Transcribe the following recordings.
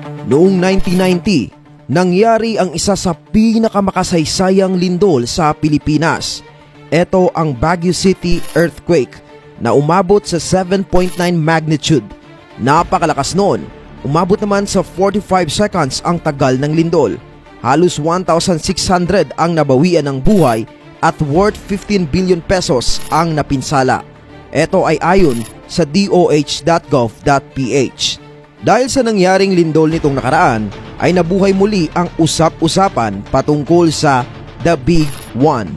Noong 1990, nangyari ang isa sa pinakamakasaysayang lindol sa Pilipinas. Ito ang Baguio City earthquake na umabot sa 7.9 magnitude. Napakalakas noon. Umabot naman sa 45 seconds ang tagal ng lindol. Halos 1,600 ang nabawian ng buhay at worth 15 billion pesos ang napinsala. Ito ay ayon sa doh.gov.ph. Dahil sa nangyaring lindol nitong nakaraan, ay nabuhay muli ang usap-usapan patungkol sa The Big One.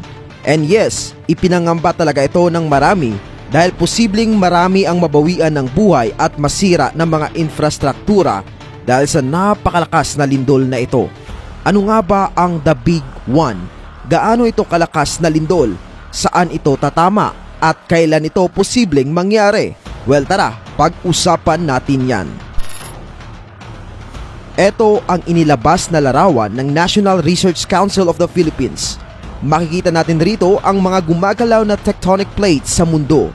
And yes, ipinangamba talaga ito ng marami dahil posibleng marami ang mabawian ng buhay at masira ng mga infrastruktura dahil sa napakalakas na lindol na ito. Ano nga ba ang The Big One? Gaano ito kalakas na lindol? Saan ito tatama? At kailan ito posibleng mangyari? Well, tara, pag-usapan natin yan. Ito ang inilabas na larawan ng National Research Council of the Philippines. Makikita natin rito ang mga gumagalaw na tectonic plates sa mundo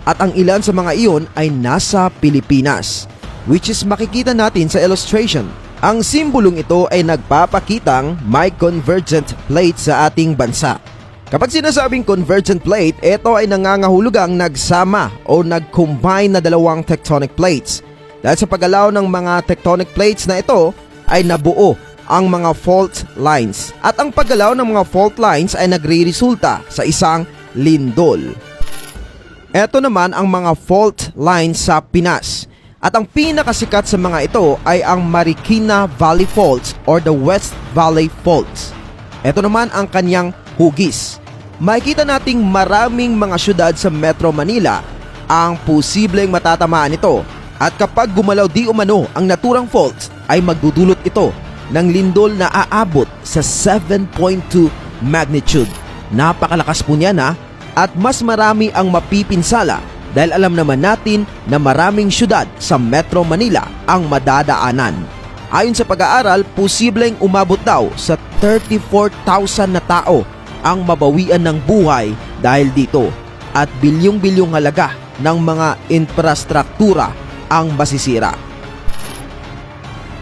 at ang ilan sa mga iyon ay nasa Pilipinas, which is makikita natin sa illustration. Ang simbolong ito ay nagpapakitang may convergent plate sa ating bansa. Kapag sinasabing convergent plate, ito ay nangangahulugang nagsama o nag-combine na dalawang tectonic plates. Dahil sa paggalaw ng mga tectonic plates na ito ay nabuo ang mga fault lines. At ang paggalaw ng mga fault lines ay nagre-resulta sa isang lindol. Ito naman ang mga fault lines sa Pinas. At ang pinakasikat sa mga ito ay ang Marikina Valley Fault or the West Valley Faults. Ito naman ang kanyang hugis. Makikita nating maraming mga syudad sa Metro Manila ang posibleng matatamaan nito. At kapag gumalaw di umano ang naturang fault ay magdudulot ito ng lindol na aabot sa 7.2 magnitude. Napakalakas po niyan ha, at mas marami ang mapipinsala dahil alam naman natin na maraming syudad sa Metro Manila ang madadaanan. Ayon sa pag-aaral, posibleng umabot daw sa 34,000 na tao ang mabawian ng buhay dahil dito at bilyong-bilyong halaga ng mga infrastruktura ang masisira.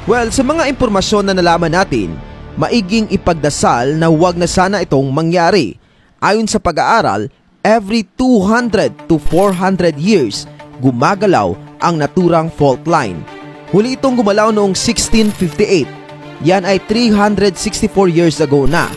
Well, sa mga impormasyon na nalaman natin, maiging ipagdasal na huwag na sana itong mangyari. Ayon sa pag-aaral, every 200 to 400 years, gumagalaw ang naturang fault line. Huli itong gumalaw noong 1658. Yan ay 364 years ago na.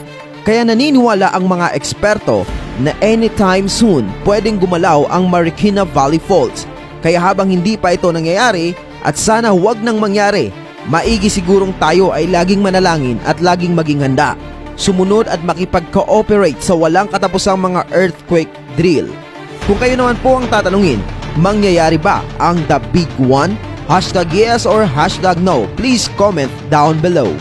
Kaya naniniwala ang mga eksperto na anytime soon pwedeng gumalaw ang Marikina Valley Fault. Kaya habang hindi pa ito nangyayari at sana huwag nang mangyari, maigi sigurong tayo ay laging manalangin at laging maging handa. Sumunod at makipag-cooperate sa walang katapusang mga earthquake drill. Kung kayo naman po ang tatanungin, mangyayari ba ang The Big One? #yes or #no. Please comment down below.